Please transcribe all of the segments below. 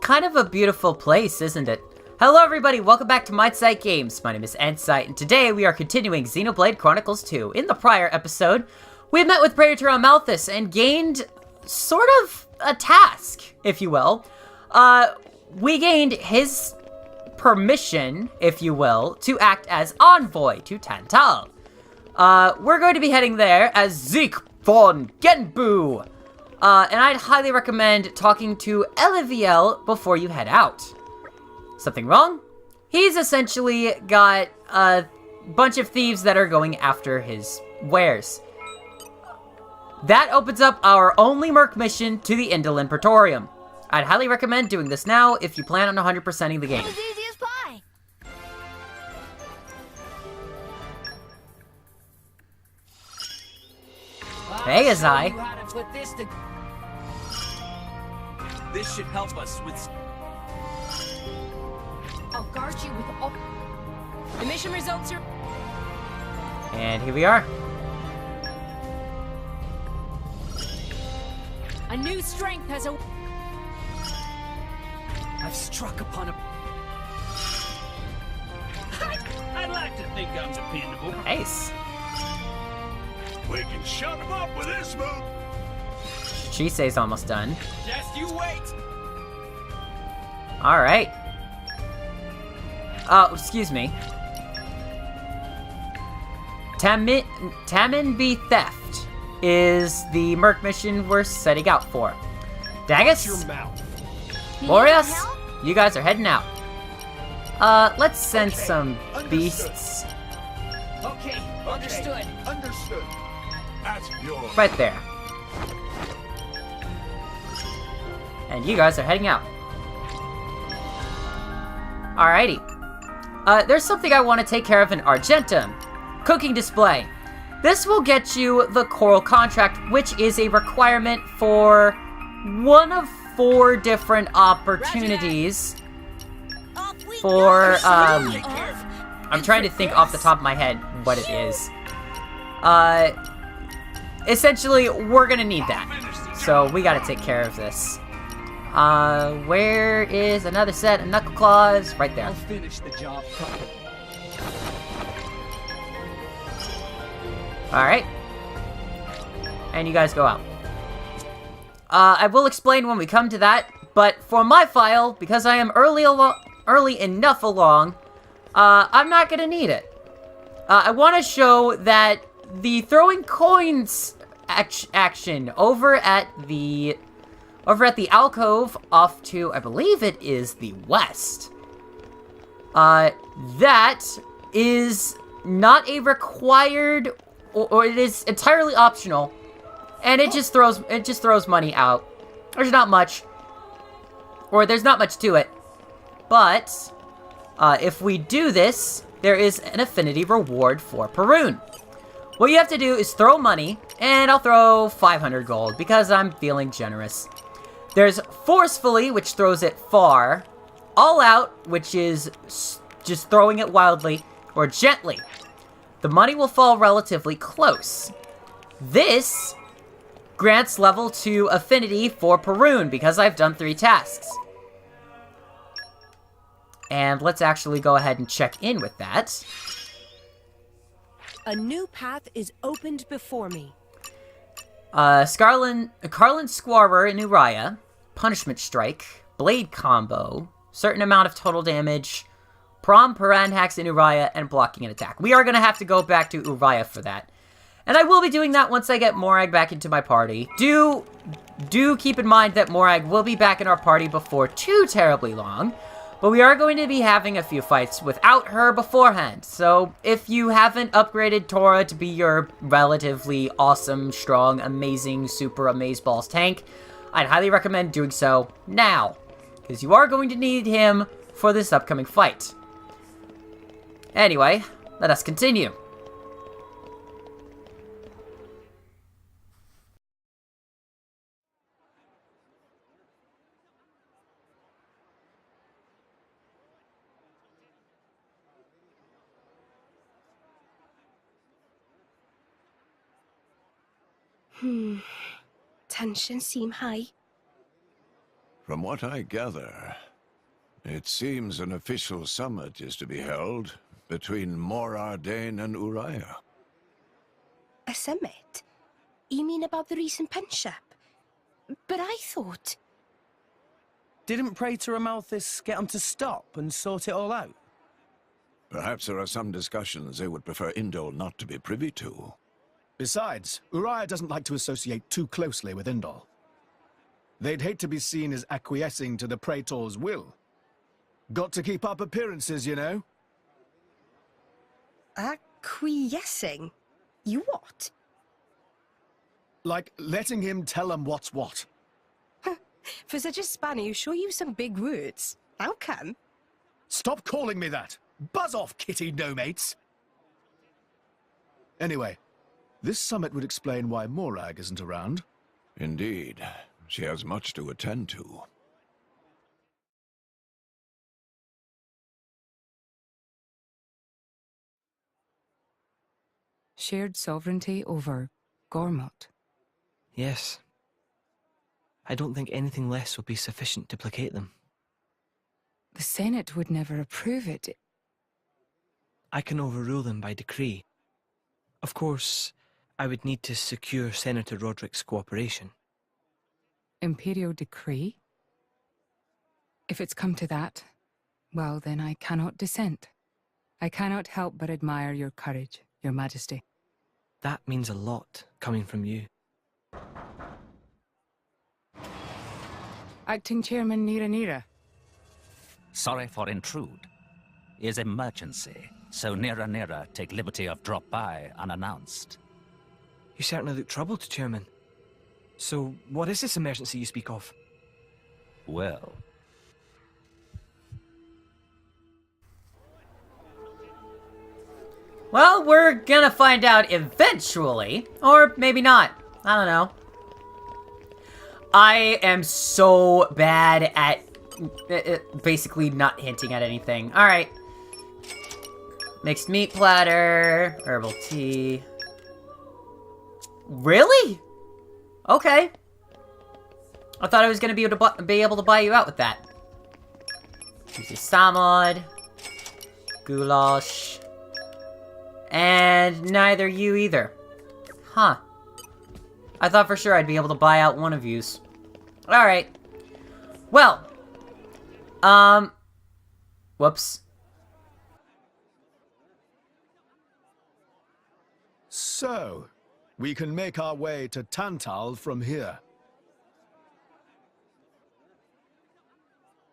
kind of a beautiful place, isn't it? Hello everybody, welcome back to N-SightMSG. My name is N-Sight, and today we are continuing Xenoblade Chronicles 2. In the prior episode, we met with Praetor Amalthus and gained sort of a task, if you will. We gained his permission, if you will, to act as envoy to Tantal. We're going to be heading there as Zeke von Genbu. And I'd highly recommend talking to Eliviel before you head out. Something wrong? He's essentially got a bunch of thieves that are going after his wares. That opens up our only merc mission to the Indolent Praetorium. I'd highly recommend doing this now if you plan on 100%ing the game. As easy as pie. Hey, Azai. This should help us with... I'll guard you with all... The mission results are... And here we are. A new strength has a... I've struck upon a... I'd like to think I'm dependable. Nice. We can shut him up with this move. Chisei's almost done. Just you wait. Alright. Oh, excuse me. Tamin Theft is the merc mission we're setting out for. Dagus? Your mouth. Boreas? You guys are heading out. Let's send some beasts Okay, understood. Understood. That's yours. right there. And you guys are heading out. Alrighty. There's something I want to take care of in Argentum. Cooking display. This will get you the Coral Contract, which is a requirement for one of 4 different opportunities for, I'm trying to think off the top of my head what it is. Essentially, we're gonna need that. So, we gotta take care of this. Where is another set of knuckle claws? Right there. I'll finish the job properly. Alright. And you guys go out. I will explain when we come to that, but for my file, because I am early enough along, I'm not gonna need it. I want to show that the throwing coins action over at the alcove off to, I believe it is the west. That is not a required, or it is entirely optional, and it just throws money out. There's not much, or there's not much to it, but if we do this, there is an affinity reward for Perun. What you have to do is throw money, and I'll throw 500 gold because I'm feeling generous. There's Forcefully, which throws it far. All Out, which is just throwing it wildly, or Gently. The money will fall relatively close. This grants level 2 affinity for Perun because I've done 3 tasks. And let's actually go ahead and check in with that. A new path is opened before me. Carlin Squarer in Uriah, Punishment Strike, Blade Combo, certain amount of total damage, Prom Paranhax in Uriah, and blocking an attack. We are going to have to go back to Uriah for that. And I will be doing that once I get Morag back into my party. Do keep in mind that Morag will be back in our party before too terribly long. But we are going to be having a few fights without her beforehand. So if you haven't upgraded Tora to be your relatively awesome, strong, amazing, super amazeballs tank, I'd highly recommend doing so now. Because you are going to need him for this upcoming fight. Anyway, let us continue. Tension seem high. From what I gather, it seems an official summit is to be held between Morardain and Uriah. A summit? You mean about the recent punch-up? But I thought... Didn't Praetor Amalthus get them to stop and sort it all out? Perhaps there are some discussions they would prefer Indol not to be privy to. Besides, Uriah doesn't like to associate too closely with Indol. They'd hate to be seen as acquiescing to the Praetor's will. Got to keep up appearances, you know? Acquiescing? You what? Like letting him tell them what's what. For such a spanner, you sure use some big words. How come? Stop calling me that! Buzz off, kitty no-mates! Anyway, this summit would explain why Morag isn't around. Indeed, she has much to attend to. Shared sovereignty over Gormott. Yes. I don't think anything less would be sufficient to placate them. The Senate would never approve it. I can overrule them by decree. Of course, I would need to secure Senator Roderick's cooperation. Imperial decree? If it's come to that, well, then I cannot dissent. I cannot help but admire your courage, Your Majesty. That means a lot, coming from you. Acting Chairman Nira. Sorry for intrude. Is emergency, so Nira take liberty of drop by unannounced. You certainly look troubled, Chairman. So, what is this emergency you speak of? Well... Well, we're gonna find out eventually. Or maybe not. I don't know. I am so bad at basically not hinting at anything. Alright. Mixed meat platter. Herbal tea. Really? Okay. I thought I was gonna be able to buy you out with that. Juicy salmon. Goulash. And neither you either. Huh. I thought for sure I'd be able to buy out one of yous. Alright. Well. Whoops. So, we can make our way to Tantal from here.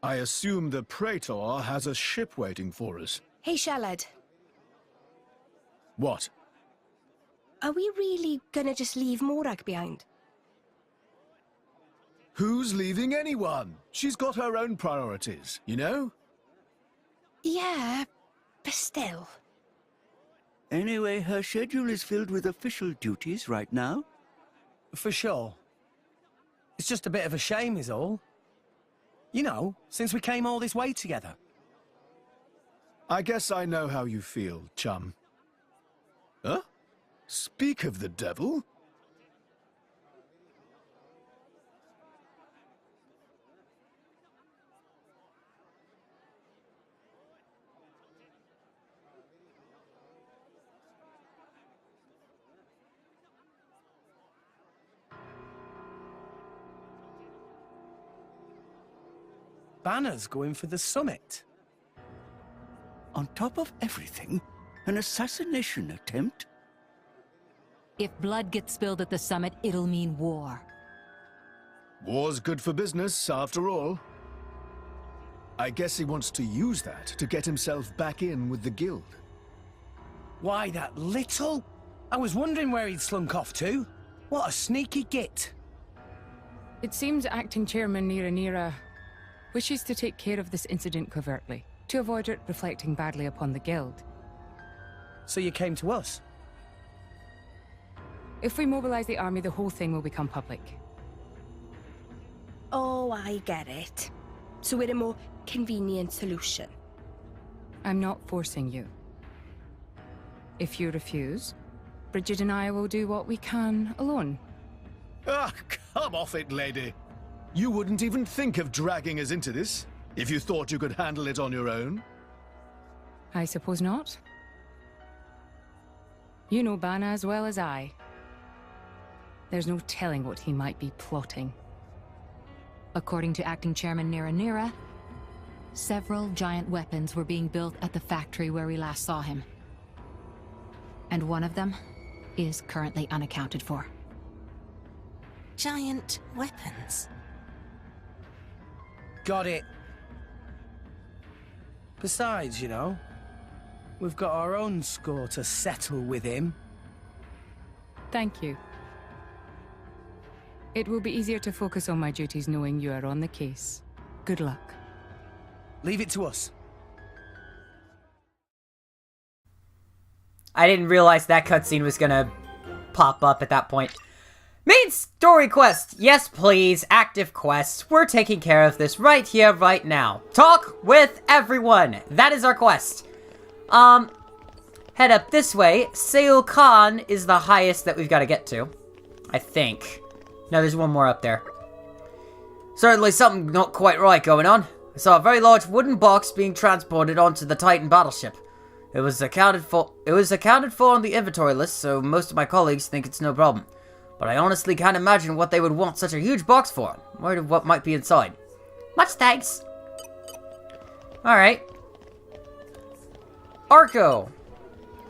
I assume the Praetor has a ship waiting for us. Hey, Shalad. What? Are we really gonna just leave Morag behind? Who's leaving anyone? She's got her own priorities, you know? Yeah, but still. Anyway, her schedule is filled with official duties right now. For sure. It's just a bit of a shame is all. You know, since we came all this way together. I guess I know how you feel, chum. Huh? Speak of the devil? Bana's going for the summit. On top of everything, an assassination attempt? If blood gets spilled at the summit, it'll mean war. War's good for business, after all. I guess he wants to use that to get himself back in with the guild. Why, that little? I was wondering where he'd slunk off to. What a sneaky git. It seems Acting Chairman Nira wishes to take care of this incident covertly, to avoid it reflecting badly upon the guild. So you came to us? If we mobilize the army, the whole thing will become public. Oh, I get it. So we're a more convenient solution. I'm not forcing you. If you refuse, Bridget and I will do what we can alone. Ah, come off it, lady. You wouldn't even think of dragging us into this, if you thought you could handle it on your own. I suppose not. You know Bana as well as I. There's no telling what he might be plotting. According to Acting Chairman Nira, several giant weapons were being built at the factory where we last saw him. And one of them is currently unaccounted for. Giant weapons. Got it. Besides, you know, we've got our own score to settle with him. Thank you. It will be easier to focus on my duties knowing you are on the case. Good luck. Leave it to us. I didn't realize that cutscene was gonna pop up at that point. Main story quest! Yes, please. Active quests. We're taking care of this right here, right now. Talk with everyone. That is our quest. Head up this way. Seul Khan is the highest that we've got to get to. I think. No, there's one more up there. Certainly something not quite right going on. I saw a very large wooden box being transported onto the Titan battleship. It was accounted for on the inventory list, so most of my colleagues think it's no problem. But I honestly can't imagine what they would want such a huge box for. I'm worried of what might be inside. Much thanks. Alright. Arco.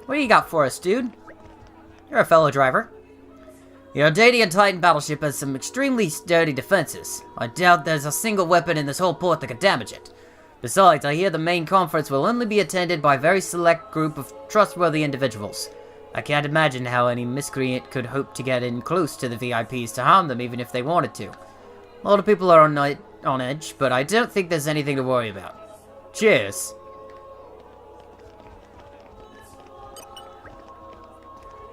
What do you got for us, dude? You're a fellow driver. The Ardanian Titan battleship has some extremely sturdy defenses. I doubt there's a single weapon in this whole port that could damage it. Besides, I hear the main conference will only be attended by a very select group of trustworthy individuals. I can't imagine how any miscreant could hope to get in close to the VIPs to harm them even if they wanted to. A lot of people are on edge, but I don't think there's anything to worry about. Cheers.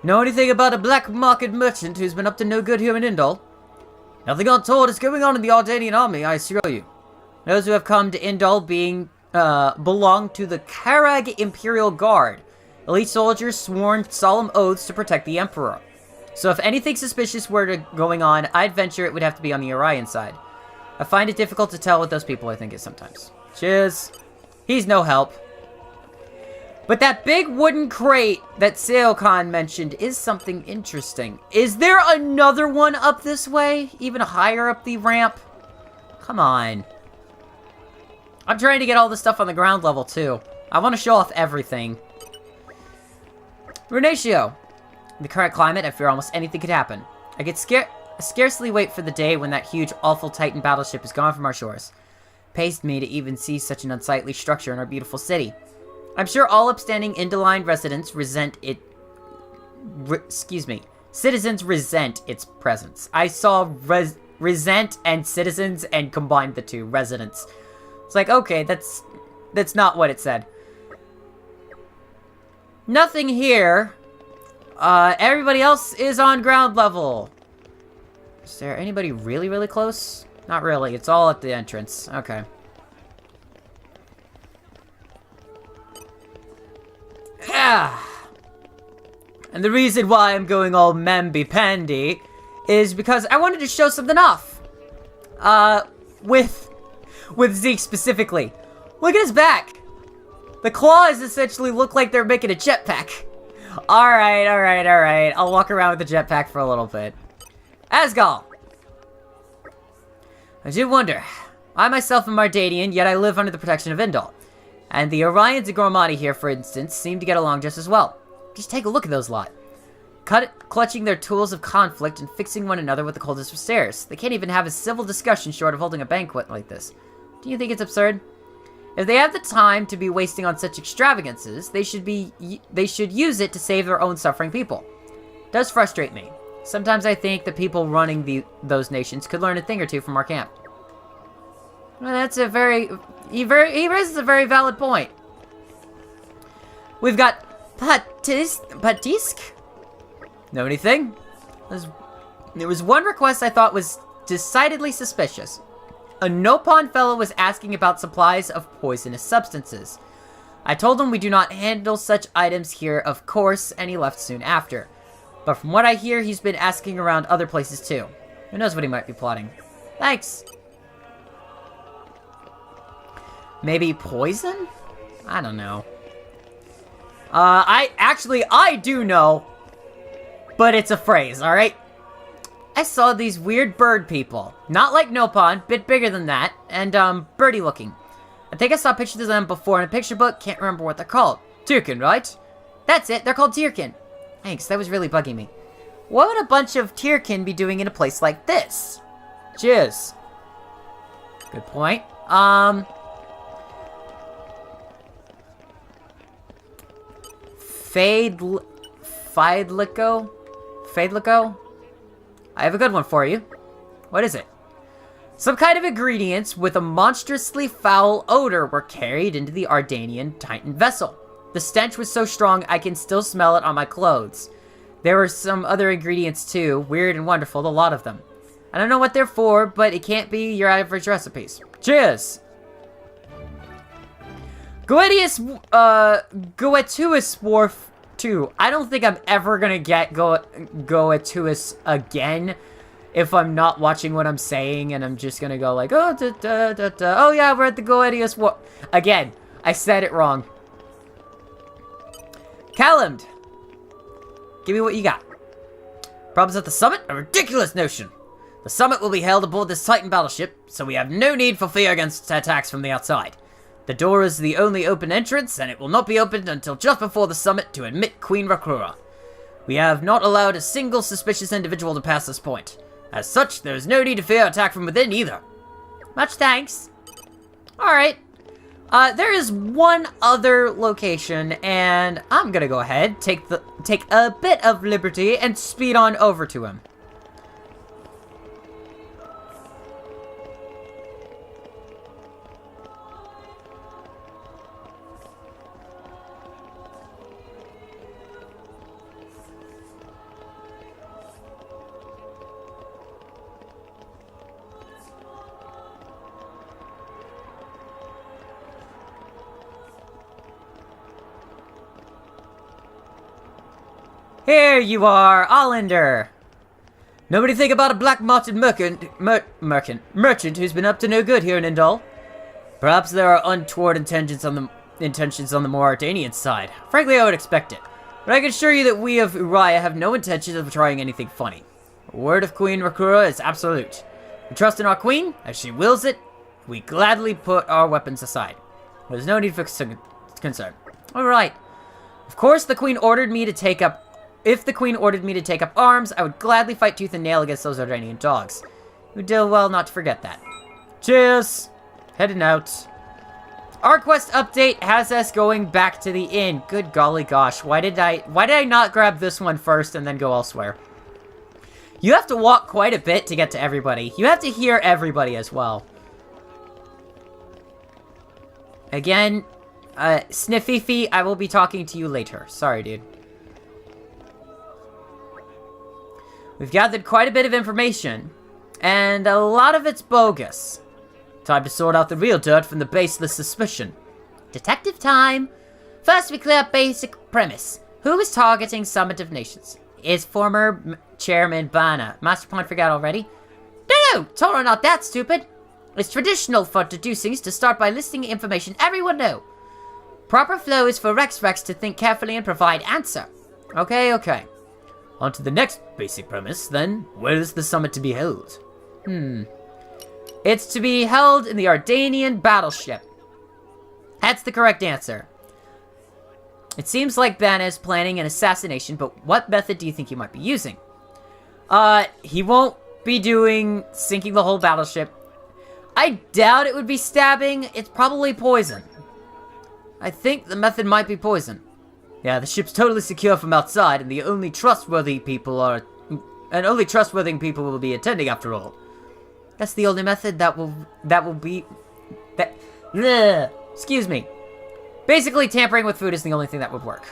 Know anything about a black market merchant who's been up to no good here in Indol? Nothing untoward is going on in the Ardanian army, I assure you. Those who have come to Indol belong to the Karag Imperial Guard. Elite soldiers sworn solemn oaths to protect the Emperor. So if anything suspicious were going on, I'd venture it would have to be on the Orion side. I find it difficult to tell what those people I think is sometimes. Cheers. He's no help. But that big wooden crate that Seul Khan mentioned is something interesting. Is there another one up this way? Even higher up the ramp? Come on. I'm trying to get all this stuff on the ground level, too. I want to show off everything. Renatio. In the current climate, I fear almost anything could happen. I scarcely wait for the day when that huge, awful Titan battleship is gone from our shores. Paced me to even see such an unsightly structure in our beautiful city. I'm sure all upstanding Indoline residents resent it... Citizens resent its presence. I saw resent and citizens and combined the two. Residents. It's like, okay, that's not what it said. Nothing here. Everybody else is on ground level. Is there anybody really, really close? Not really. It's all at the entrance. Okay. Yeah. And the reason why I'm going all mamby-pandy is because I wanted to show something off. With Zeke specifically. Look at his back. The claws essentially look like they're making a jetpack. Alright. I'll walk around with the jetpack for a little bit. Asgal. I do wonder. I myself am Ardanian, yet I live under the protection of Indol. And the Orions and Gormati here, for instance, seem to get along just as well. Just take a look at those lot. Clutching their tools of conflict and fixing one another with the coldest of stares. They can't even have a civil discussion short of holding a banquet like this. Do you think it's absurd? If they have the time to be wasting on such extravagances, they should use it to save their own suffering people. It does frustrate me. Sometimes I think the people running those nations could learn a thing or two from our camp. Well, that's a he raises a very valid point. We've got Patisk? Know anything? There was one request I thought was decidedly suspicious. A Nopon fellow was asking about supplies of poisonous substances. I told him we do not handle such items here, of course, and he left soon after. But from what I hear, he's been asking around other places too. Who knows what he might be plotting. Thanks. Maybe poison? I don't know. I do know. But it's a phrase, alright? I saw these weird bird people. Not like Nopon, bit bigger than that, and, birdie looking. I think I saw pictures of them before in a picture book, can't remember what they're called. Tyrkin, right? That's it, they're called Tyrkin. Thanks, that was really bugging me. What would a bunch of Tyrkin be doing in a place like this? Cheers. Good point. Faidlico? I have a good one for you. What is it? Some kind of ingredients with a monstrously foul odor were carried into the Ardanian Titan vessel. The stench was so strong I can still smell it on my clothes. There were some other ingredients too, weird and wonderful, a lot of them. I don't know what they're for, but it can't be your average recipes. Cheers! Goetuus Wharf 2. I don't think I'm ever gonna get Goetuus again if I'm not watching what I'm saying and I'm just gonna go like, oh, oh yeah, we're at the Goetuus Wharf. Again, I said it wrong. Callumd, give me what you got. Problems at the summit? A ridiculous notion. The summit will be held aboard this Titan battleship, so we have no need for fear against attacks from the outside. The door is the only open entrance, and it will not be opened until just before the summit to admit Queen Raqura. We have not allowed a single suspicious individual to pass this point. As such, there is no need to fear attack from within either. Much thanks. Alright. There is one other location, and I'm gonna go ahead, take a bit of liberty, and speed on over to him. Here you are, Allender! Nobody think about a black-marted merchant who's been up to no good here in Indal? Perhaps there are untoward intentions on the more Ardanian side. Frankly, I would expect it. But I can assure you that we of Uriah have no intention of trying anything funny. A word of Queen Raqura is absolute. We trust in our queen, as she wills it. We gladly put our weapons aside. There's no need for concern. Alright. Of course, the queen ordered me to take up... If the queen ordered me to take up arms, I would gladly fight tooth and nail against those Ardanian dogs. You would do well not to forget that. Cheers! Heading out. Our quest update has us going back to the inn. Good golly gosh, why did I not grab this one first and then go elsewhere? You have to walk quite a bit to get to everybody. You have to hear everybody as well. Again, Sniffy, I will be talking to you later. Sorry, dude. We've gathered quite a bit of information, and a lot of it's bogus. Time to sort out the real dirt from the baseless suspicion. Detective time! First, we clear up basic premise. Who is targeting Summit of Nations? Is former Chairman Bana. Master Plan forgot already? No, totally not that stupid. It's traditional for deducings to start by listing information everyone know. Proper flow is for Rex to think carefully and provide answer. Okay. On to the next basic premise, then. Where is the summit to be held? It's to be held in the Ardanian battleship. That's the correct answer. It seems like Bana is planning an assassination, but what method do you think he might be using? He won't be doing sinking the whole battleship. I doubt it would be stabbing. It's probably poison. I think the method might be poison. Yeah, the ship's totally secure from outside, and only trustworthy people will be attending after all. That's the only method excuse me. Basically, tampering with food is the only thing that would work.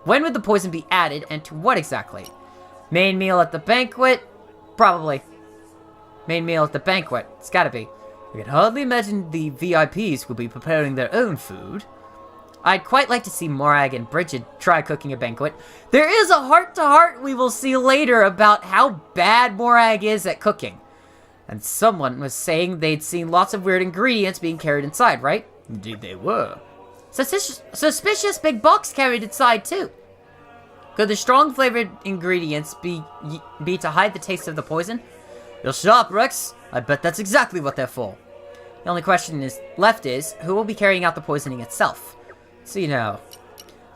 When would the poison be added, and to what exactly? Main meal at the banquet? Probably. Main meal at the banquet. It's gotta be. I can hardly imagine the VIPs will be preparing their own food. I'd quite like to see Morag and Bridget try cooking a banquet. There is a heart-to-heart we will see later about how bad Morag is at cooking. And someone was saying they'd seen lots of weird ingredients being carried inside, right? Indeed they were. Suspicious big box carried inside, too. Could the strong flavored ingredients be to hide the taste of the poison? You're sharp, Rex. I bet that's exactly what they're for. The only question left is, who will be carrying out the poisoning itself? So you know.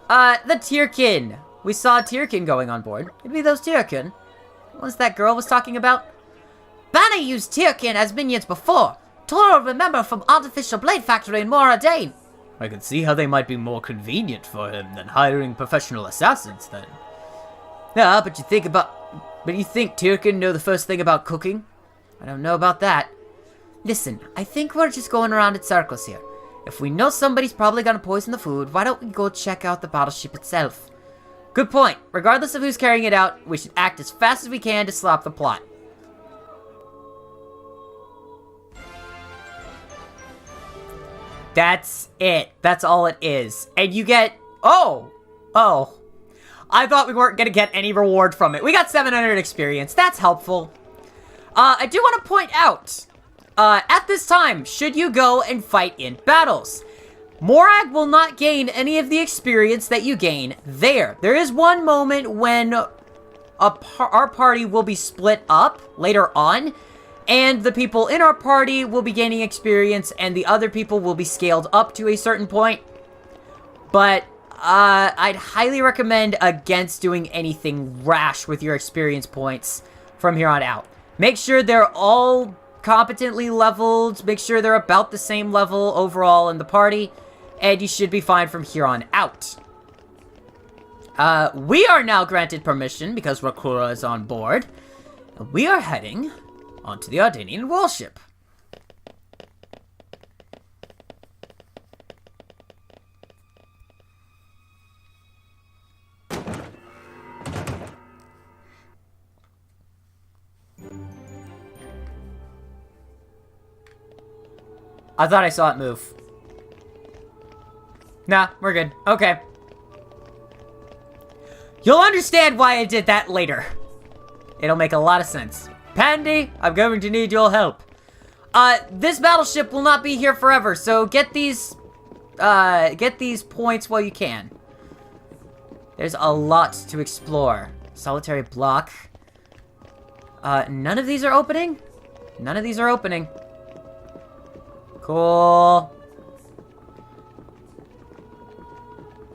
The Tyrkin. We saw Tyrkin going on board. It'd be those Tyrkin. What was that girl was talking about? Bana used Tyrkin as minions before. Toro remember from Artificial Blade Factory in Mora Dane. I can see how they might be more convenient for him than hiring professional assassins, then. Yeah, but you think Tyrkin know the first thing about cooking? I don't know about that. Listen, I think we're just going around in circles here. If we know somebody's probably gonna poison the food, why don't we go check out the battleship itself? Good point. Regardless of who's carrying it out, we should act as fast as we can to stop the plot. That's it. That's all it is. And you get... Oh! I thought we weren't gonna get any reward from it. We got 700 experience. That's helpful. I do want to point out... at this time, should you go and fight in battles, Morag will not gain any of the experience that you gain there. There is one moment when our party will be split up later on, and the people in our party will be gaining experience, and the other people will be scaled up to a certain point. But I'd highly recommend against doing anything rash with your experience points from here on out. Make sure they're all competently leveled, make sure they're about the same level overall in the party, and you should be fine from here on out. We are now granted permission because Raqura is on board. We are heading onto the Ardanian warship. I thought I saw it move. Nah, we're good. Okay. You'll understand why I did that later. It'll make a lot of sense. Pandy, I'm going to need your help. This battleship will not be here forever, so get these points while you can. There's a lot to explore. Solitary block. None of these are opening? None of these are opening. Cool.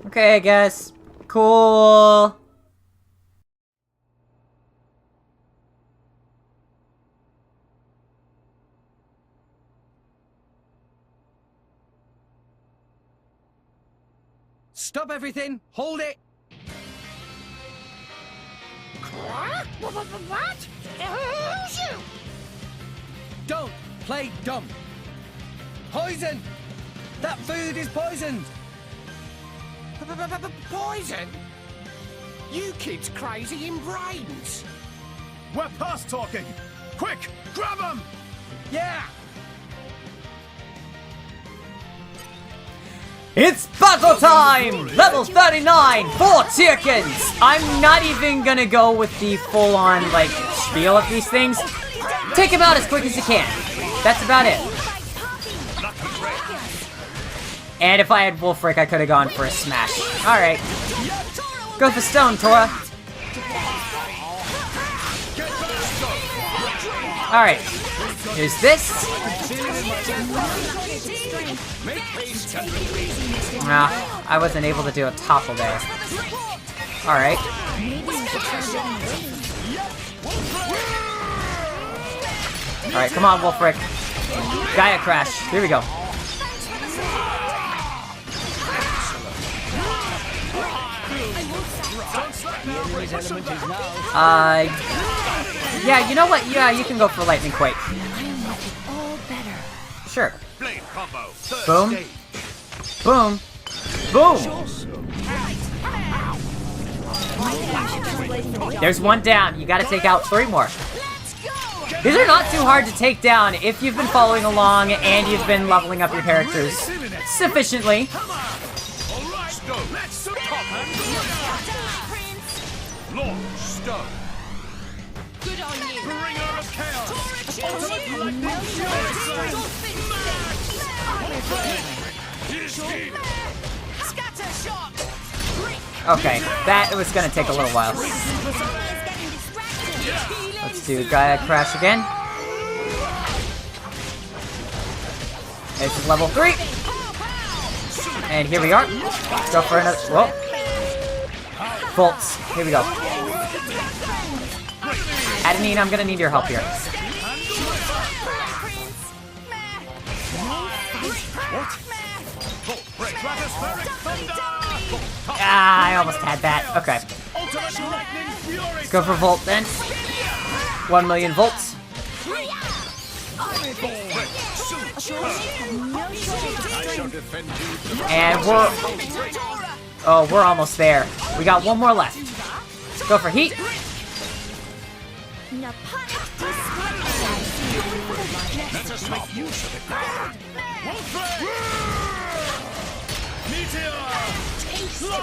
Okay, I guess. Cool. Stop everything! Hold it! What? Who's you? Don't play dumb! Poison! That food is poisoned! Poison? You kids crazy in brains! We're past talking! Quick, grab him! Yeah! It's battle time! Level 39, 4 Tyrkins! I'm not even gonna go with the full-on, like, spiel of these things. Take him out as quick as you can. That's about it. And if I had Wolfric, I could have gone for a smash. Alright. Go for stone, Tora. Alright. Here's this. Nah, I wasn't able to do a topple there. Alright. Alright, come on, Wolfric. Gaia Crash. Here we go. Yeah, you know what? Yeah, you can go for Lightning Quake. Sure. Boom. Boom. Boom. There's one down. You gotta take out 3 more. These are not too hard to take down if you've been following along and you've been leveling up your characters sufficiently. Good on you. Bringer of chaos! Okay, that was gonna take a little while. Let's do Gaia Crash again. It's level 3. And here we are. Go for another. Whoa. Bolts. Here we go. Adenine, I'm gonna need your help here. Ah, I almost had that. Okay. Let's go for Volt then. 1 million volts. And we're almost there. We got one more left. Go for heat.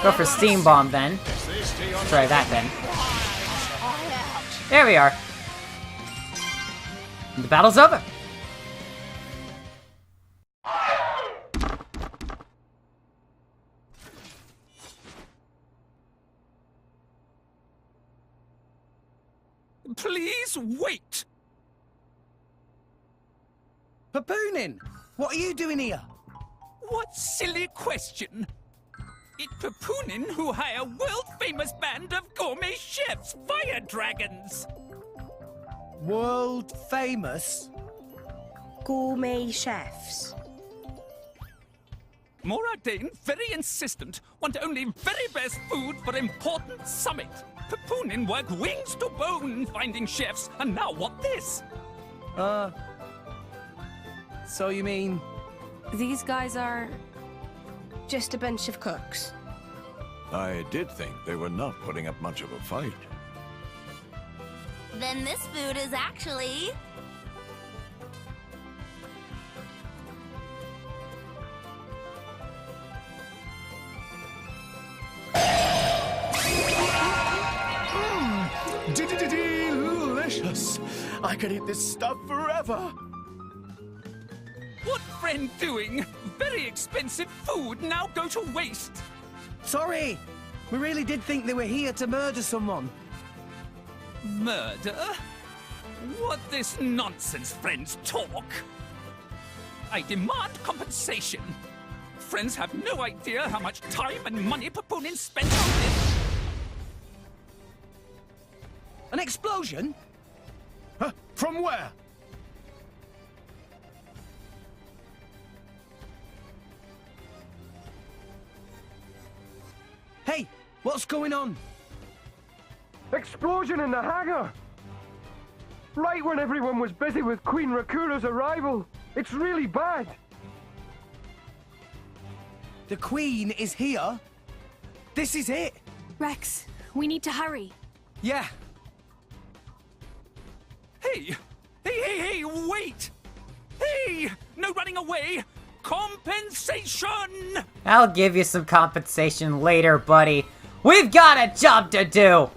Go for steam bomb then. Try that then. There we are. The battle's over. Please wait! Papoonin, what are you doing here? What silly question! It's Papoonin who hire world-famous band of gourmet chefs, fire dragons! World famous? Gourmet chefs. Moradane, very insistent, want only very best food for important summit. Papoonin work wings to bone finding chefs, and now what this? So you mean... These guys are... just a bunch of cooks. I did think they were not putting up much of a fight. Then this food is actually... Delicious! I could eat this stuff forever! What friend doing? Very expensive food now go to waste! Sorry! We really did think they were here to murder someone. Murder? What this nonsense friends talk? I demand compensation. Friends have no idea how much time and money Papoonin spent on this. An explosion? Huh? From where? Hey, what's going on? Explosion in the hangar! Right when everyone was busy with Queen Raqura's arrival. It's really bad. The Queen is here? This is it? Rex, we need to hurry. Yeah. Hey! Hey, wait! Hey! No running away! Compensation! I'll give you some compensation later, buddy. We've got a job to do!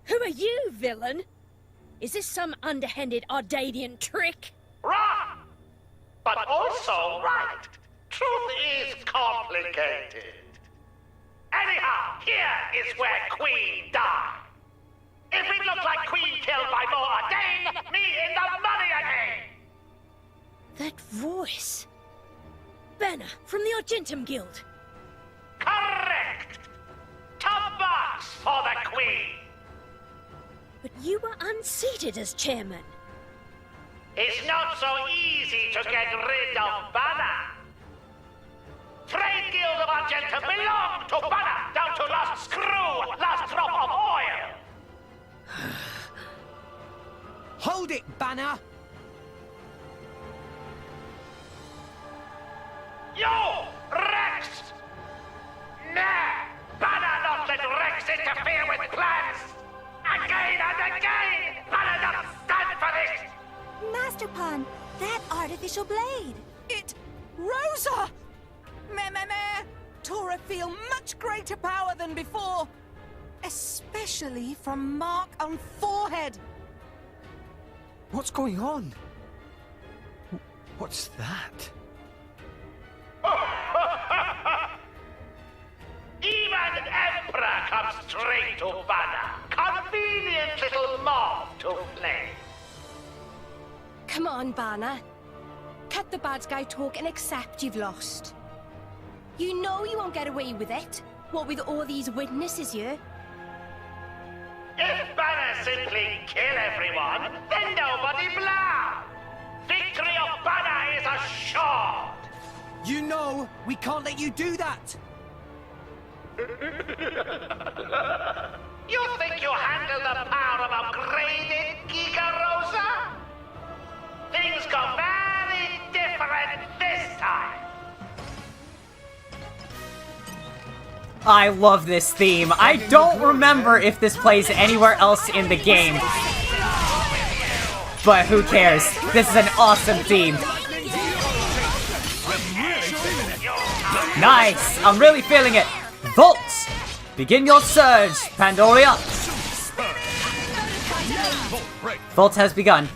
Who are you, villain? Is this some underhanded Ardanian trick? Wrong! But also right. Truth is complicated. Anyhow, here is where Queen died. If it looks like Queen killed by Moradane, me in the money again! That voice. Bana, from the Argentum Guild. Correct! Top marks for the Queen! But you were unseated as chairman. It's not so easy to get rid of Bana. Trade Guild of Argentum belong to Bana, down to last screw, last drop of oil. Hold it, Bana! You, Rex! Nah, Bana not let Rex interfere with plans. Again and again, Bana not stand for this. Master Pawn, that artificial blade. It... Rosa! Meh. Tora feel much greater power than before. Especially from mark on forehead. What's going on? What's that? Even Emperor comes straight to Bana. Convenient little mob to play. Come on, Bana. Cut the bad guy talk and accept you've lost. You know you won't get away with it. What with all these witnesses here? If Bana simply kill everyone, then nobody blah. Victory of Bana is assured. You know we can't let you do that. You think you handle the power of upgraded Giga Rosa? Things go very different this time. I love this theme. I don't remember if this plays anywhere else in the game. But who cares? This is an awesome theme. Nice! I'm really feeling it. Volt! Begin your surge, Pandoria! Volt has begun.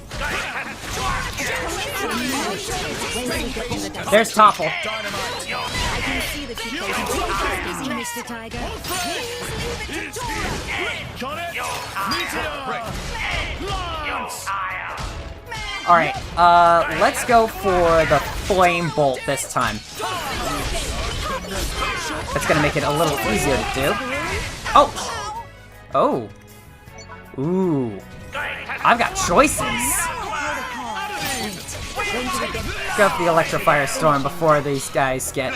There's Topple. I can see that you busy, Mr. Tiger. Alright, let's go for the Flame Bolt this time. That's gonna make it a little easier to do. Oh! Oh! Ooh. I've got choices! Let's go for the Electrofire Storm before these guys get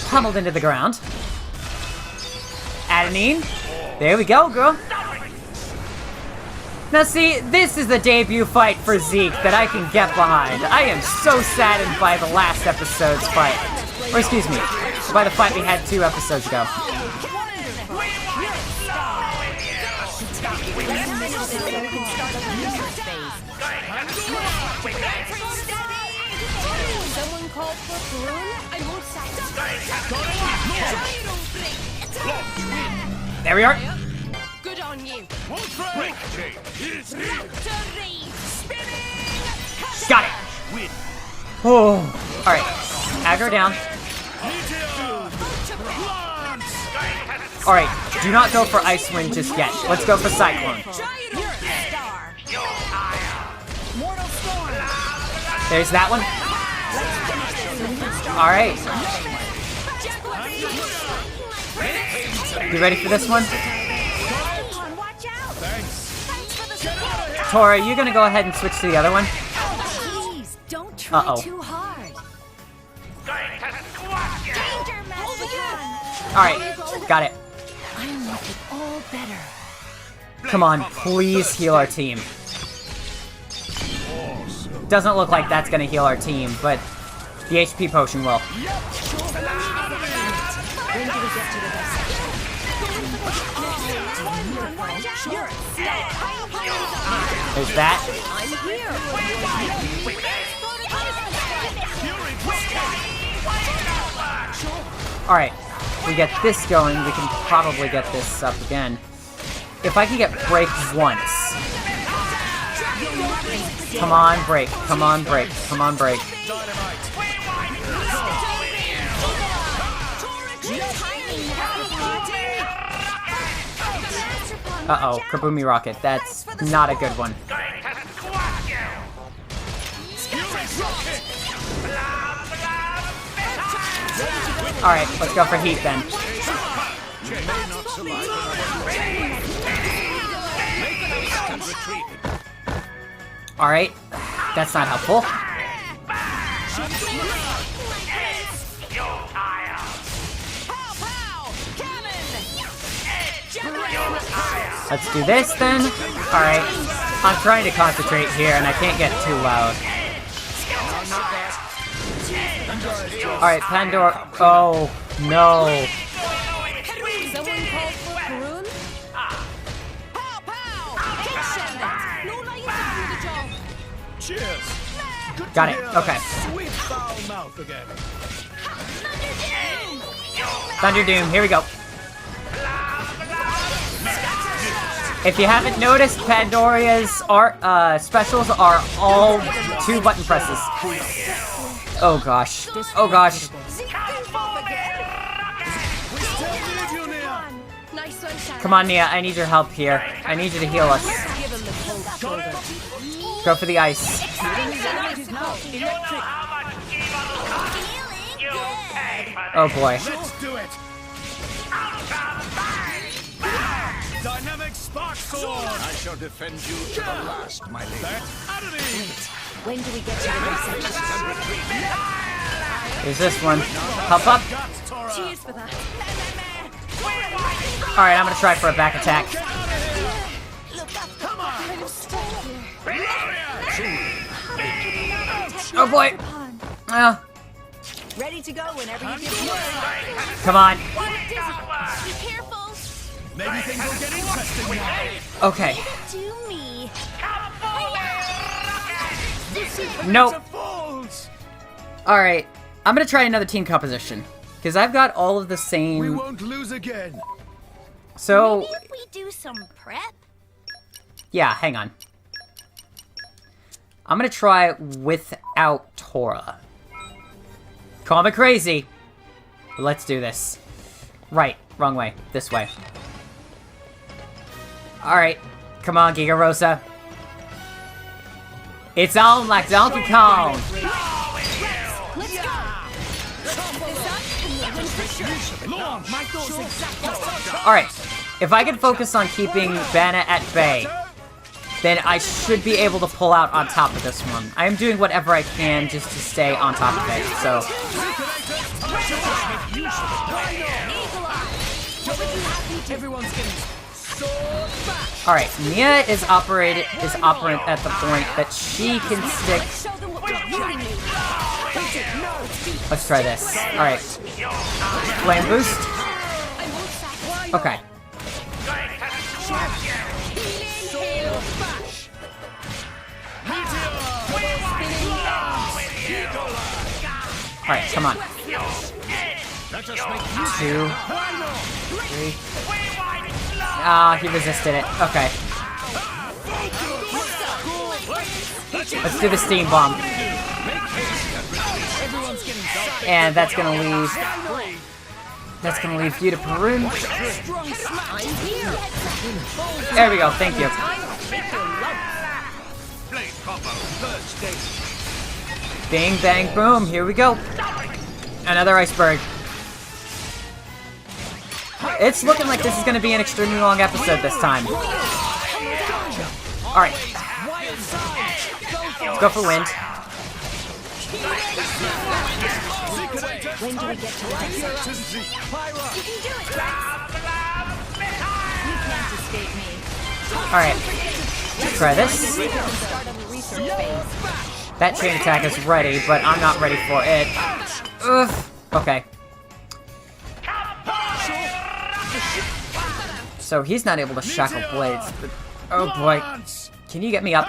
pummeled into the ground. Adenine. There we go, girl. Now see, this is the debut fight for Zeke that I can get behind. I am so saddened by the last episode's fight. Or excuse me, by the fight we had 2 episodes ago. Someone called for Brune? I won't satisfy. There we are. Good on you. Got it. Oh. Alright. Aggro down. Alright. Do not go for Ice Wind just yet. Let's go for Cyclone. There's that one. Alright. You ready for this one? Tora, you gonna go ahead and switch to the other one? Please, don't try too hard. Alright, got it. I'll make it all better. Come on, please heal our team. Doesn't look like that's gonna heal our team, but the HP potion will. There's that. Alright, we get this going, we can probably get this up again. If I can get break once. Come on, break. Come on, break. Come on, break. Uh-oh, Kaboomy Rocket. That's not a good one. Alright, let's go for heat then. Alright, that's not helpful. Let's do this then. Alright, I'm trying to concentrate here and I can't get too loud. Alright, Pandora. Oh, no. Someone called for Karun? Pow, pow! No light to the job. Cheers. Got it. Okay. Sweet foul mouth again. Thunder Doom. Here we go. If you haven't noticed, Pandoria's specials are all 2 button presses. Oh gosh. Oh gosh. Come on, Nia, I need your help here. I need you to heal us. Go for the ice. Oh boy. Let's do it. Dynamic spark sword. I shall defend you to the last, my lady. When do we get to the section? Here's this one. Help up. Cheers for that. Alright, I'm gonna try for a back attack. Oh boy. Ready to go whenever you get Come on. Be careful. Maybe things will get interesting now. Okay. To me. Nope. Alright. I'm gonna try another team composition. Because I've got all of the same... We won't lose again. So... Maybe if we do some prep? Yeah, hang on. I'm gonna try without Tora. Call me crazy. Let's do this. Right, wrong way. This way. Alright. Come on, Giga Rosa. It's on like Donkey Kong. Let's go. Alright. If I can focus on keeping Bana at bay, then I should be able to pull out on top of this one. I am doing whatever I can just to stay on top of it, so... Alright, Nia is operant at the point that she can stick... Let's try this. Alright. Flame boost. Okay. Alright, come on. 2, 3. Ah, he resisted it. Okay. Let's do the steam bomb. And that's gonna leave... That's gonna leave you to Perun. There we go, thank you. Bing, bang, boom, here we go. Another iceberg. It's looking like this is gonna be an extremely long episode this time. Alright. Let's go for wind. When do we get to life? You can do it, Rex. You can't escape me. Alright. Let's try this. That chain attack is ready, but I'm not ready for it. Ugh. Okay. So he's not able to shackle blades, but... Oh boy. Can you get me up?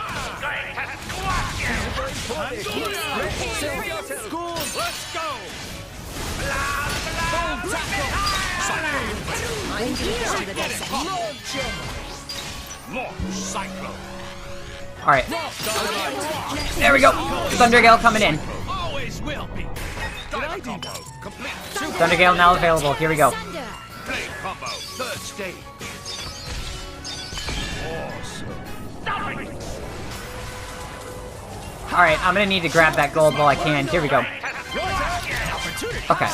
Alright. There we go! Thunder Gale coming in. Thunder Gale now available. Here we go. Alright, I'm gonna need to grab that gold while I can. Here we go. Okay.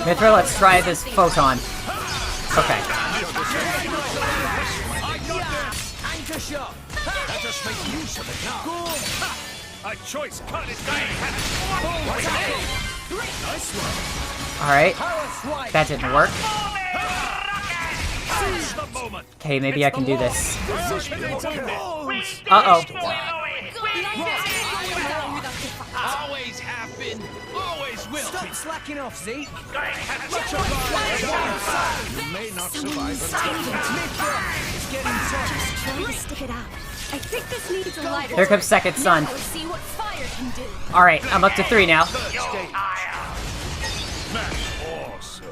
Mithra, let's try this photon. Okay. Alright. That didn't work. Okay, maybe I can do this. Uh-oh. Always have been, always will. Stop slacking off, Zeke. You may not survive It's getting tough. Trying to stick it out. I think this needs a lighter. Here comes Second Son. Now we'll see what fire can do. Alright, I'm up to 3 now. awesome.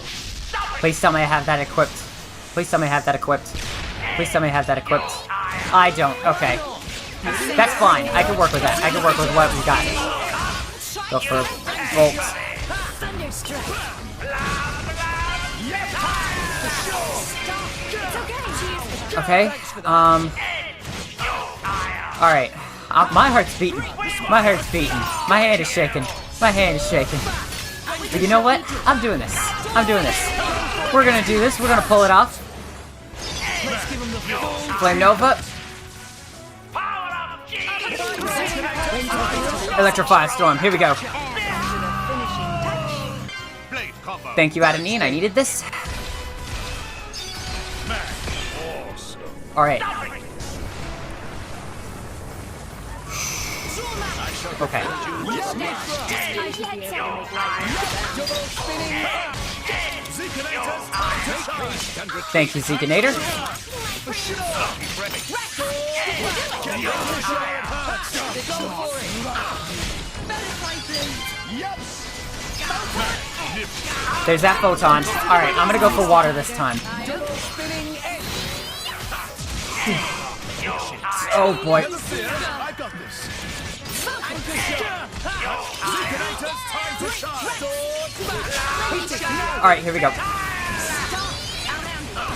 Please tell me I have that equipped. Please tell me I have that equipped. Please tell me I have that equipped. I don't. Okay. That's fine. I can work with that. I can work with what we got. Go for bolts. Okay. Alright. My heart's beating. My heart's beating. My hand is shaking. My hand is shaking. But you know what? I'm doing this. I'm doing this. We're gonna do this. We're gonna pull it off. Flame Nova. Electrify Storm. Here we go. Thank you, Adenine. I needed this. Alright. Okay. Thank you, Zekinator. There's that photon. Alright, I'm gonna go for water this time. Oh boy. Alright, here we go.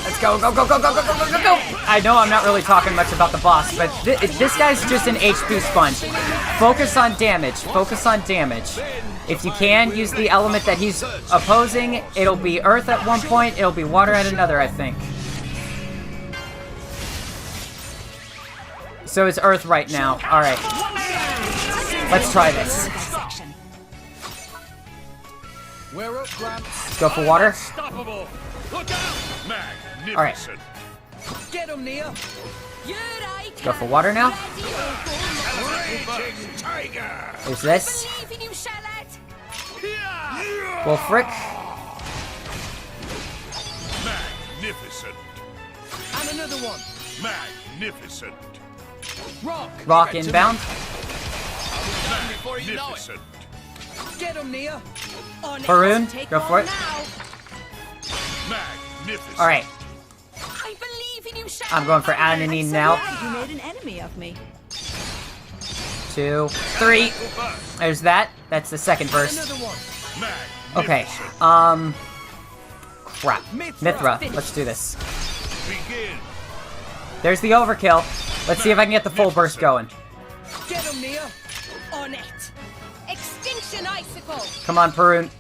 Let's go, go, go, go, go, go, go, go, go, go! I know I'm not really talking much about the boss, but this guy's just an HP sponge. Focus on damage. Focus on damage. If you can, use the element that he's opposing. It'll be earth at one point, it'll be water at another, I think. So it's earth right now. Alright. Let's try this. Let's go for water. Alright. Let's go for water now. There's this. Wolfric. Magnificent. And another one. Magnificent. Rock inbound. Magnificent. Get him, Nia. Faroon, go for it. Magnificent. Alright. I believe in you, I'm going for Adenine now. You made an enemy of me. 2, 3. There's that. That's the second burst. Okay. Crap. Mithra. Let's do this. There's the overkill. Let's see if I can get the full burst going. Get him, Nia. On it. Extinction icicle. Come on, Faroon.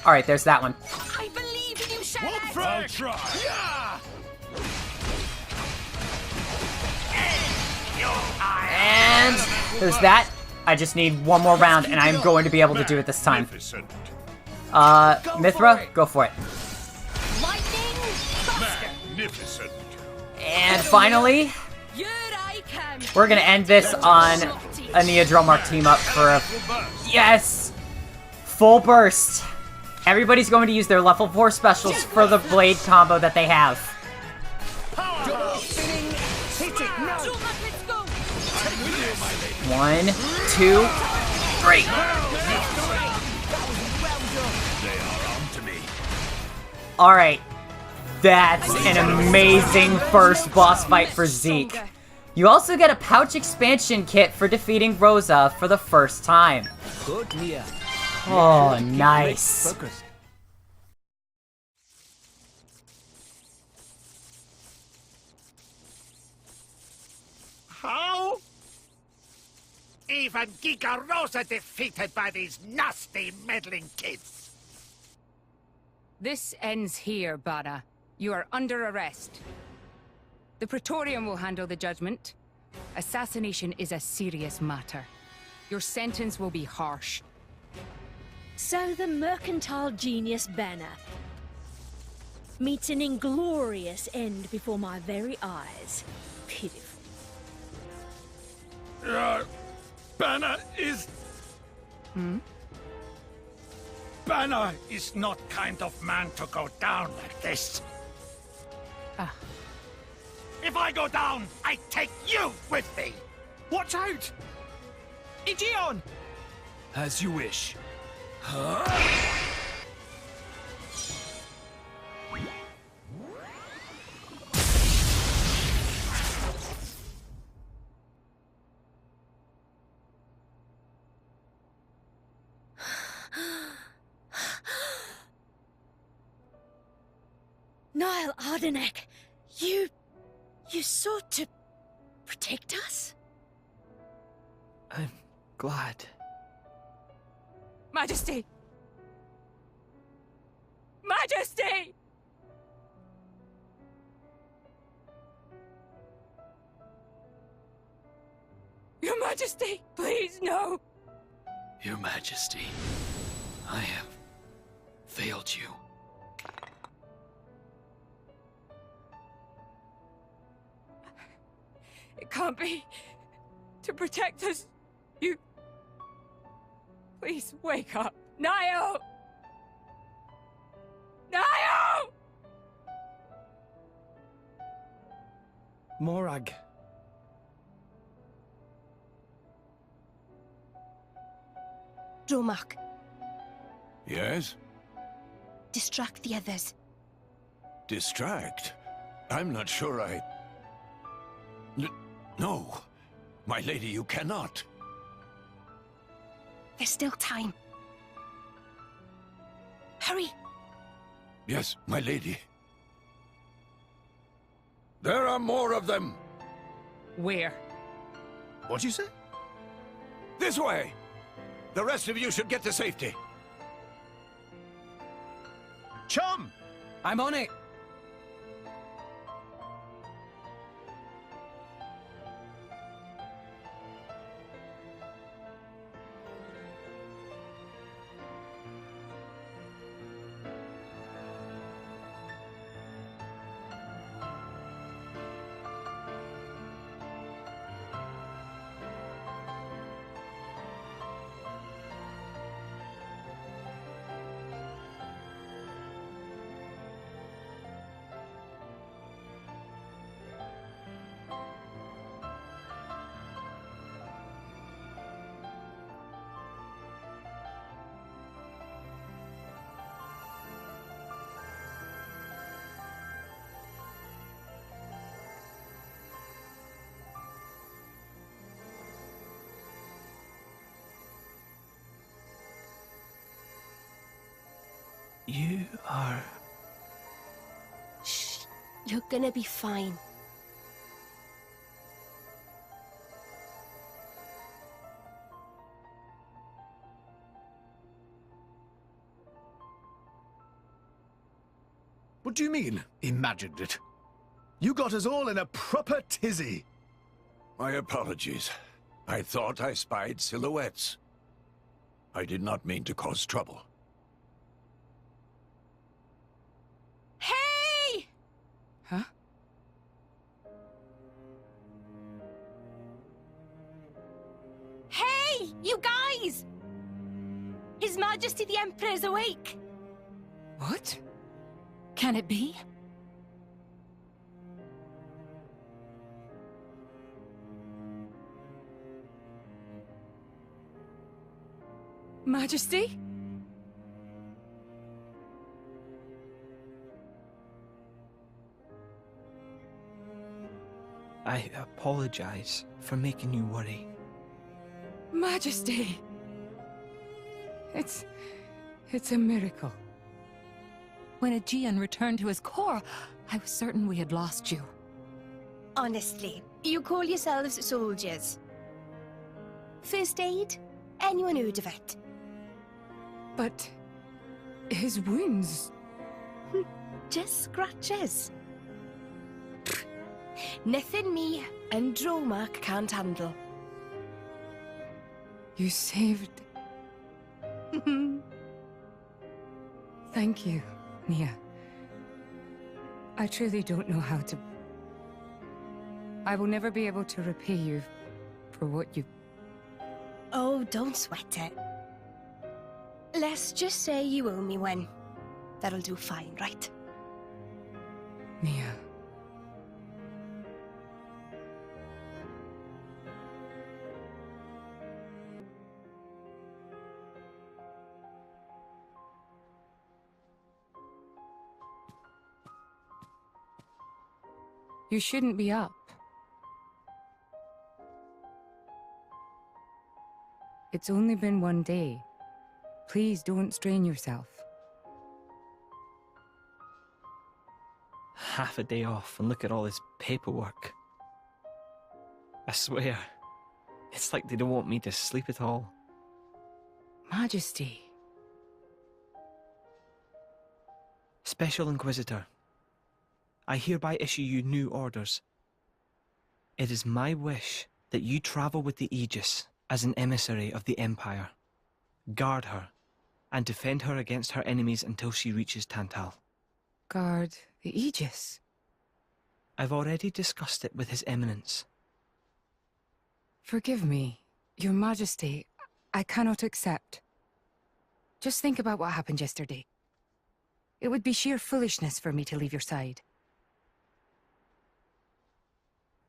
Alright, there's that one. I believe in you, Shadow. I'll try. Yeah. And there's that. I just need one more round, and I'm going to be able to do it this time. Mithra, go for it. Magnificent. And finally, we're gonna end this on a Nia Drillmark team up for a... Yes! Full burst. Everybody's going to use their level 4 specials for the blade combo that they have. 1, 2, 3. Alright. That's an amazing first boss fight for Zeke. You also get a pouch expansion kit for defeating Rosa for the first time. Good, Nia. Oh, nice. How? Even Giga Rosa defeated by these nasty, meddling kids. This ends here, Bana. You are under arrest. The Praetorium will handle the judgment. Assassination is a serious matter. Your sentence will be harsh. So the mercantile genius Bana meets an inglorious end before my very eyes. Pitiful. Bana is... Bana is not kind of man to go down like this. If I go down, I take you with me. Watch out! Igion! As you wish. Niall Ardenek, you sought to protect us? I'm glad. Majesty! Majesty! Your Majesty, please, no! Your Majesty, I have failed you. It can't be. To protect us, you... Please, wake up. Niall! Niall! Morag. Dromak, Yes? distract the others. Distract? I'm not sure No. My lady, you cannot. There's still time. Hurry! Yes, my lady. There are more of them! Where? What'd you say? This way! The rest of you should get to safety. Chum! I'm on it. You are... Shh. You're gonna be fine. What do you mean, imagined it? You got us all in a proper tizzy. My apologies. I thought I spied silhouettes. I did not mean to cause trouble. Hey! Huh? Hey! You guys! His Majesty the Emperor is awake! What? Can it be? Majesty? I apologize for making you worry. Majesty! It's a miracle. When Aegean returned to his core, I was certain we had lost you. Honestly, you call yourselves soldiers. First aid? Anyone heard of it? But his wounds... Just scratches. Nothing me and Dromak can't handle. You saved... Thank you, Nia. I truly don't know how to... I will never be able to repay you for what you... Oh, don't sweat it. Let's just say you owe me one. That'll do fine, right? Nia. You shouldn't be up. It's only been one day. Please don't strain yourself. half a day off and look at all this paperwork. I swear, it's like they don't want me to sleep at all. Majesty. Special Inquisitor, I hereby issue you new orders. It is my wish that you travel with the Aegis as an emissary of the Empire. Guard her, and defend her against her enemies until she reaches Tantal. Guard the Aegis? I've already discussed it with His Eminence. Forgive me, Your Majesty. I cannot accept. Just think about what happened yesterday. It would be sheer foolishness for me to leave your side.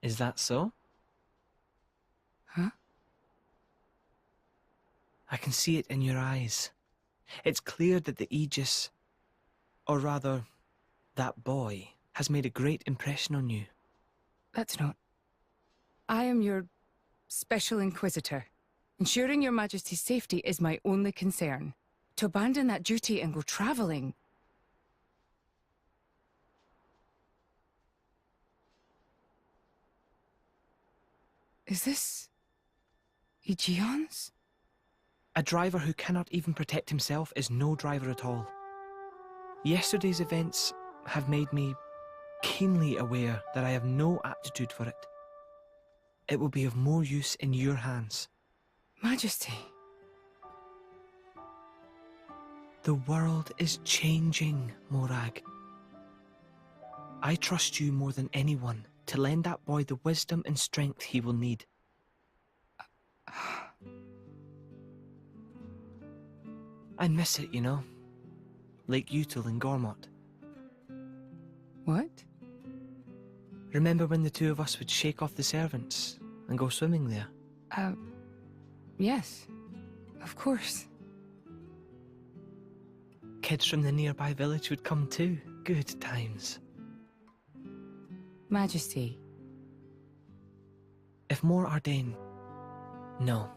Is that so? Huh? I can see it in your eyes. It's clear that the Aegis, or rather, that boy, has made a great impression on you. That's not... I am your Special Inquisitor. Ensuring Your Majesty's safety is my only concern. To abandon that duty and go traveling... Is this... Aegeon's? A driver who cannot even protect himself is no driver at all. Yesterday's events have made me keenly aware that I have no aptitude for it. It will be of more use in your hands. Majesty. The world is changing, Morag. I trust you more than anyone to lend that boy the wisdom and strength he will need. I miss it, you know. Lake Util and Gormott. What? Remember when the two of us would shake off the servants and go swimming there? Yes. Of course. Kids from the nearby village would come too. Good times. Majesty. If more Ardain, no,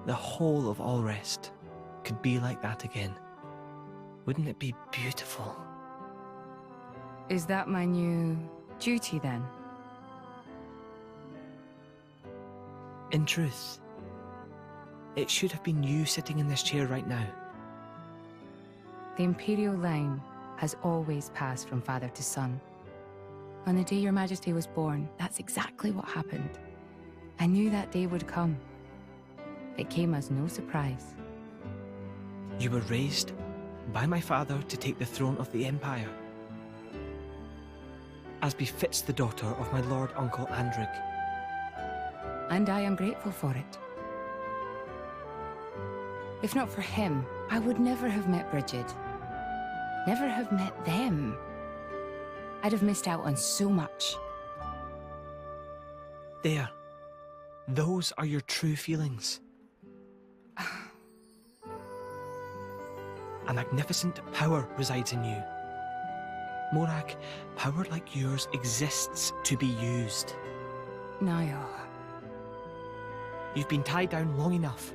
the whole of Allrest, could be like that again, wouldn't it be beautiful? Is that my new duty then? In truth, it should have been you sitting in this chair right now. The Imperial line has always passed from father to son. On the day Your Majesty was born, that's exactly what happened. I knew that day would come. It came as no surprise. You were raised by my father to take the throne of the Empire, as befits the daughter of my Lord Uncle Andrig. And I am grateful for it. If not for him, I would never have met Bridget. Never have met them. I'd have missed out on so much. There. Those are your true feelings. A magnificent power resides in you. Morag, power like yours exists to be used. Niall. You've been tied down long enough.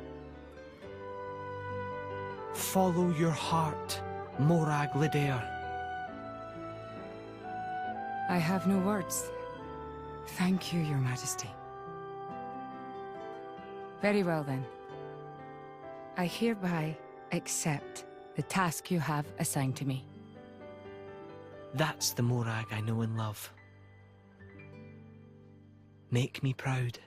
Follow your heart, Morag Lidair. I have no words. Thank you, Your Majesty. Very well then. I hereby accept the task you have assigned to me. That's the Morag I know and love. Make me proud.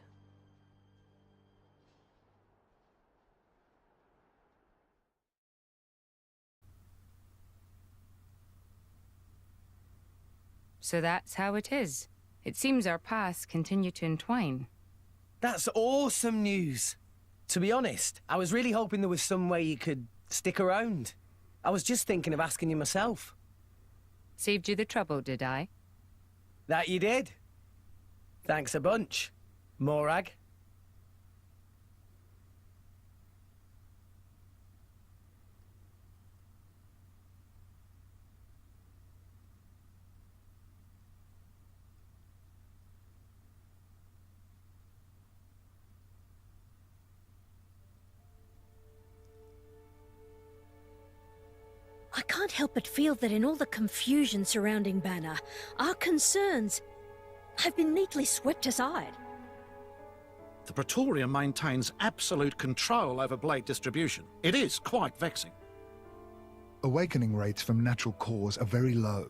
So that's how it is. It seems our paths continue to entwine. That's awesome news. To be honest, I was really hoping there was some way you could stick around. I was just thinking of asking you myself. Saved you the trouble, did I? That you did. Thanks a bunch, Morag. I can't help but feel that in all the confusion surrounding Bana, our concerns have been neatly swept aside. The Praetorium maintains absolute control over blade distribution. It is quite vexing. Awakening rates from natural cores are very low,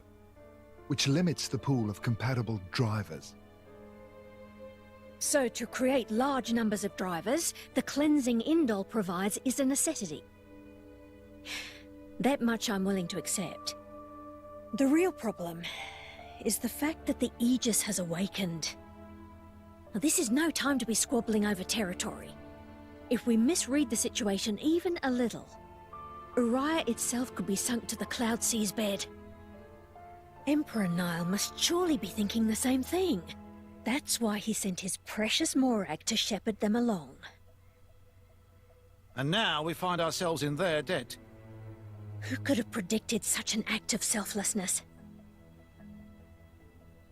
which limits the pool of compatible drivers. So to create large numbers of drivers, the cleansing Indol provides is a necessity. That much I'm willing to accept. The real problem is the fact that the Aegis has awakened. Now, this is no time to be squabbling over territory. If we misread the situation even a little, Uriah itself could be sunk to the Cloud Sea's bed. Emperor Nile must surely be thinking the same thing. That's why he sent his precious Morag to shepherd them along. And now we find ourselves in their debt. Who could have predicted such an act of selflessness?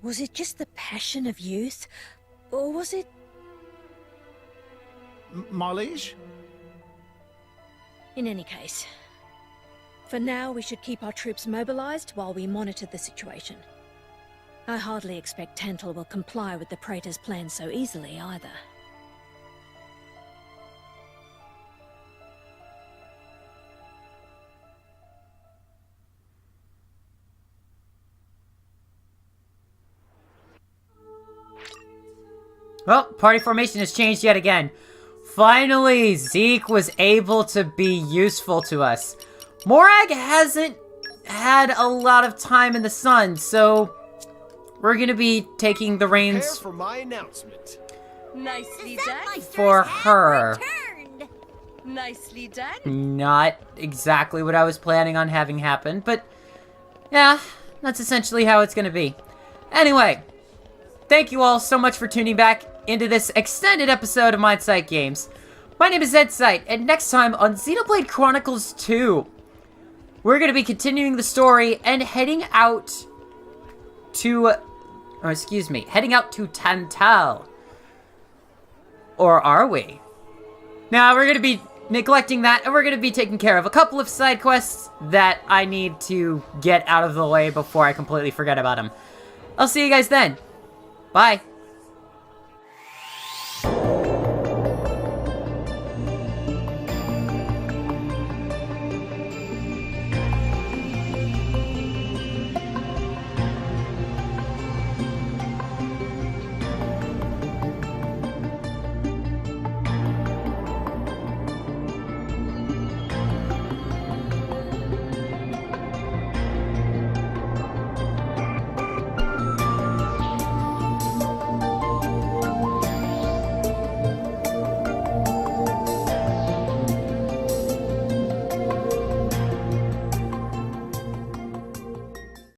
Was it just the passion of youth, or was it... My liege? In any case, for now we should keep our troops mobilized while we monitor the situation. I hardly expect Tantal will comply with the Praetor's plan so easily either. Well, party formation has changed yet again. Finally, Zeke was able to be useful to us. Morag hasn't had a lot of time in the sun, so we're gonna be taking the reins Prepare for my announcement. Nicely done. for her. Nicely done. Not exactly what I was planning on having happen, but yeah, that's essentially how it's gonna be. Anyway, thank you all so much for tuning back into this extended episode of Mindsight Games. My name is N-Sight, and next time on Xenoblade Chronicles 2, we're going to be continuing the story and heading out to Tantal. Or are we? Now, we're going to be neglecting that, and we're going to be taking care of a couple of side quests that I need to get out of the way before I completely forget about them. I'll see you guys then. Bye.